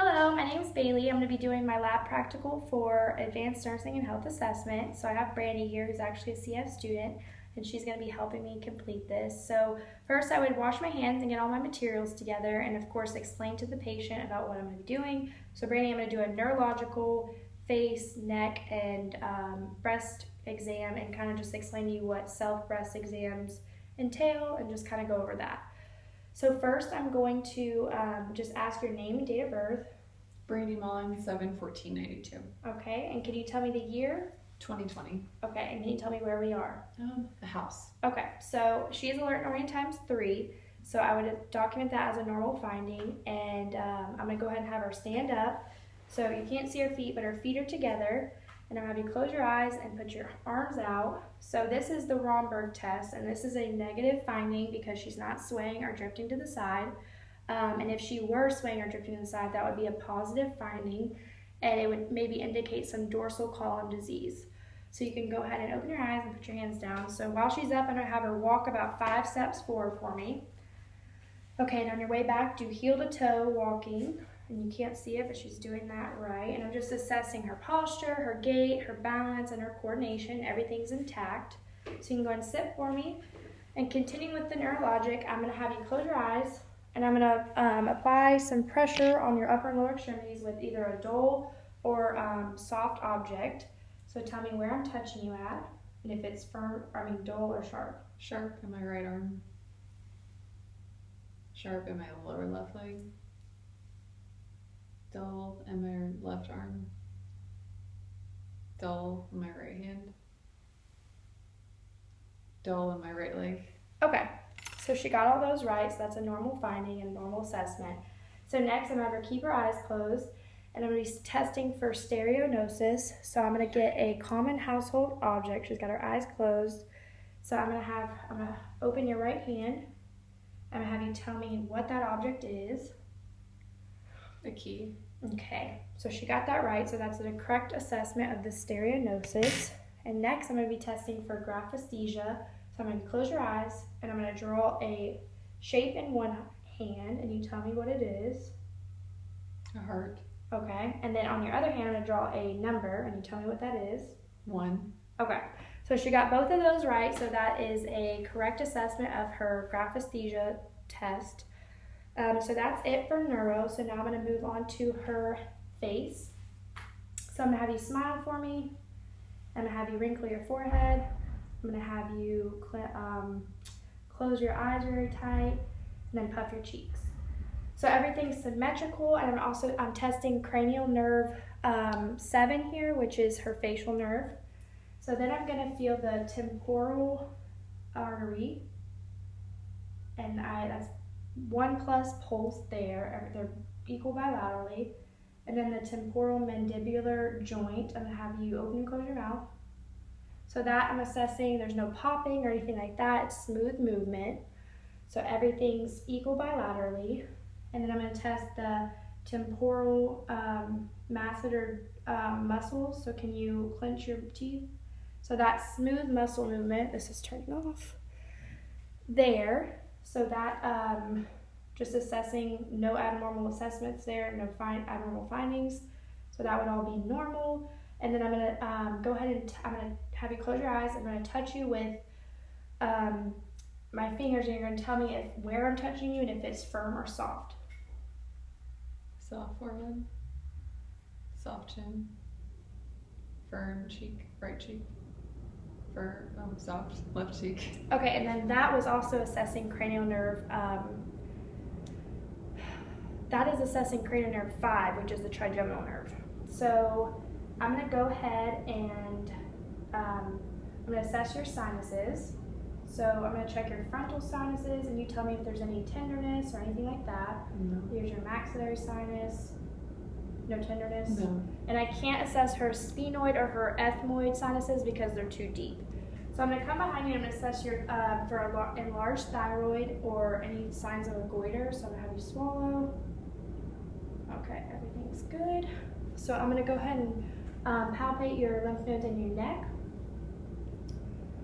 Hello, my name is Bailey. I'm going to be doing my lab practical for Advanced Nursing and Health Assessment. So I have Brandy here, who's actually a CF student, and she's going to be helping me complete this. So first I would wash my hands and get all my materials together, and of course explain to the patient about what I'm going to be doing. So Brandy, I'm going to do a neurological, face, neck, and breast exam, and kind of just explain to you what self-breast exams entail and just kind of go over that. So first I'm going to just ask your name and date of birth. Brandy Mullen, 7/14/92. Okay, and can you tell me the year? 2020. Okay, and can you tell me where we are? The house. Okay, so she is alert and oriented times 3, so I would document that as a normal finding, and I'm going to go ahead and have her stand up. So you can't see her feet, but her feet are together, and I'm going to have you close your eyes and put your arms out. So this is the Romberg test, and this is a negative finding because she's not swaying or drifting to the side. And if she were swaying or drifting to the side, that would be a positive finding, and it would maybe indicate some dorsal column disease. So you can go ahead and open your eyes and put your hands down. So while she's up, I'm going to have her walk about 5 steps forward for me. Okay, and on your way back, do heel to toe walking. And you can't see it, but she's doing that right. And I'm just assessing her posture, her gait, her balance, and her coordination. Everything's intact. So you can go ahead and sit for me. And continuing with the neurologic, I'm going to have you close your eyes, and I'm going to apply some pressure on your upper and lower extremities with either a dull or soft object. So tell me where I'm touching you at, and if it's firm, dull or sharp. Sharp in my right arm. Sharp in my lower left leg. Dull in my left arm. Dull in my right hand. Dull in my right leg. Okay, so she got all those right, so that's a normal finding and normal assessment. So next, I'm going to have her keep her eyes closed, and I'm going to be testing for stereognosis. So I'm going to get a common household object. She's got her eyes closed. So I'm going to open your right hand. I'm going to have you tell me what that object is. A key. Okay, so she got that right, so that's the correct assessment of the stereognosis. And next, I'm going to be testing for graphesthesia. So I'm going to close your eyes, and I'm going to draw a shape in one hand, and you tell me what it is. A heart. Okay, and then on your other hand, I'm going to draw a number, and you tell me what that is. 1. Okay, so she got both of those right, so that is a correct assessment of her graphesthesia test. So that's it for neuro. So now I'm going to move on to her face. So I'm going to have you smile for me. I'm going to have you wrinkle your forehead. I'm going to have you close your eyes very tight, and then puff your cheeks. So everything's symmetrical, and I'm testing cranial nerve 7 here, which is her facial nerve. So then I'm going to feel the temporal artery, and that's 1+ pulse there. They're equal bilaterally. And then the temporal mandibular joint, I'm going to have you open and close your mouth. So that I'm assessing, there's no popping or anything like that. It's smooth movement. So everything's equal bilaterally. And then I'm going to test the temporal masseter muscles. So can you clench your teeth? So that smooth muscle movement, this is turning off, there. So that, just assessing, no abnormal assessments there, no abnormal findings. So that would all be normal. And then I'm going to go ahead and I'm going to have you close your eyes. I'm going to touch you with my fingers, and you're going to tell me where I'm touching you and if it's firm or soft. Soft forehead. Soft chin. Firm cheek. Right cheek. Soft left cheek. Okay, and then that was also assessing cranial nerve. That is assessing cranial nerve 5, which is the trigeminal nerve. So I'm going to go ahead and I'm going to assess your sinuses. So I'm going to check your frontal sinuses, and you tell me if there's any tenderness or anything like that. No. Here's your maxillary sinus. No tenderness? No. And I can't assess her sphenoid or her ethmoid sinuses because they're too deep. So I'm going to come behind you, and I'm going to assess your for enlarged thyroid or any signs of a goiter. So I'm going to have you swallow. Okay, everything's good. So I'm going to go ahead and palpate your lymph nodes in your neck.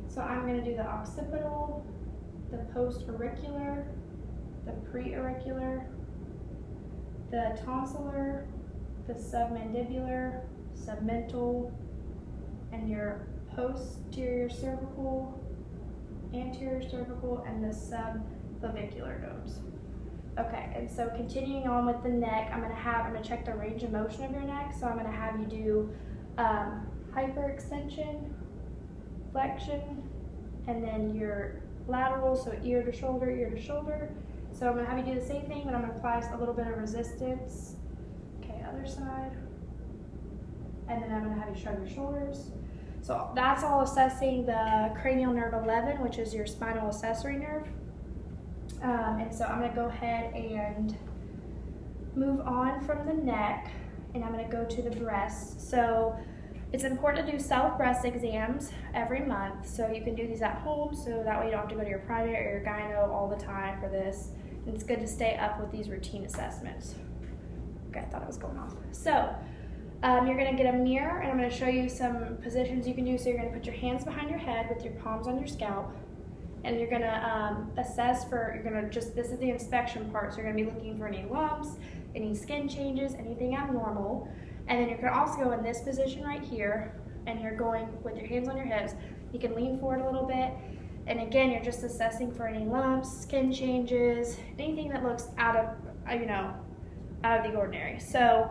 So I'm going to do the occipital, the post-auricular, the pre-auricular, the tonsillar, the submandibular, submental, and your posterior cervical, anterior cervical, and the subclavicular nodes. Okay, and so continuing on with the neck, I'm gonna check the range of motion of your neck. So I'm gonna have you do hyperextension, flexion, and then your lateral, so ear to shoulder, ear to shoulder. So I'm gonna have you do the same thing, but I'm gonna apply a little bit of resistance. Okay, other side. And then I'm gonna have you shrug your shoulders. So that's all assessing the cranial nerve 11, which is your spinal accessory nerve. And so I'm gonna go ahead and move on from the neck, and I'm gonna go to the breast. So it's important to do self breast exams every month. So you can do these at home, so that way you don't have to go to your primary or your gyno all the time for this. And it's good to stay up with these routine assessments. Okay, I thought it was going off. So you're gonna get a mirror, and I'm gonna show you some positions you can do. So you're gonna put your hands behind your head with your palms on your scalp, and you're gonna assess for, this is the inspection part, so you're gonna be looking for any lumps, any skin changes, anything abnormal. And then you're gonna also go in this position right here, and you're going with your hands on your hips. You can lean forward a little bit, and again, you're just assessing for any lumps, skin changes, anything that looks out of the ordinary. So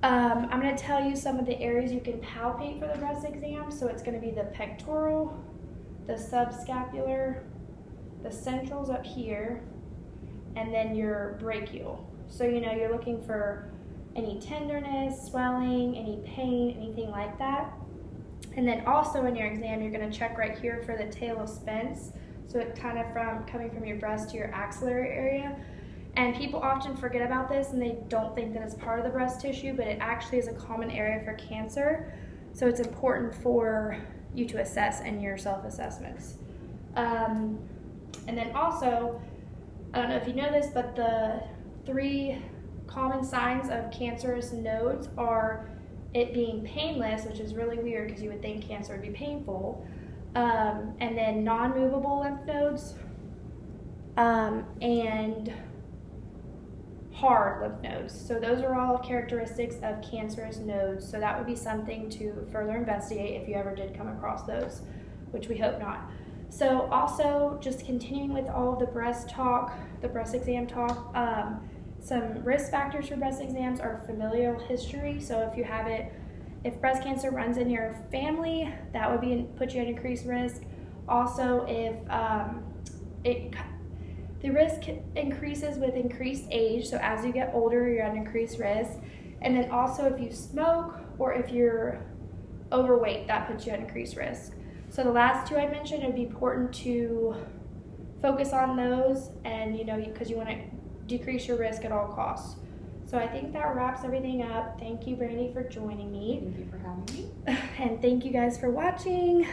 I'm gonna tell you some of the areas you can palpate for the breast exam. So it's gonna be the pectoral, the subscapular, the centrals up here, and then your brachial. So you're looking for any tenderness, swelling, any pain, anything like that. And then also in your exam, you're gonna check right here for the tail of Spence. So it's kind of coming from your breast to your axillary area. And people often forget about this, and they don't think that it's part of the breast tissue, but it actually is a common area for cancer. So it's important for you to assess in your self-assessments. And then also, I don't know if you know this, but the 3 common signs of cancerous nodes are it being painless, which is really weird because you would think cancer would be painful, and then non-movable lymph nodes, and hard lymph nodes. So those are all characteristics of cancerous nodes. So that would be something to further investigate if you ever did come across those, which we hope not. So also, just continuing with all of the breast talk, the breast exam talk, some risk factors for breast exams are familial history. So if breast cancer runs in your family, that would put you at increased risk. Also, if the risk increases with increased age, so as you get older, you're at increased risk. And then also if you smoke or if you're overweight, that puts you at increased risk. So the last 2 I mentioned, it would be important to focus on those, and because you want to decrease your risk at all costs. So I think that wraps everything up. Thank you, Brandy, for joining me. Thank you for having me. And thank you guys for watching.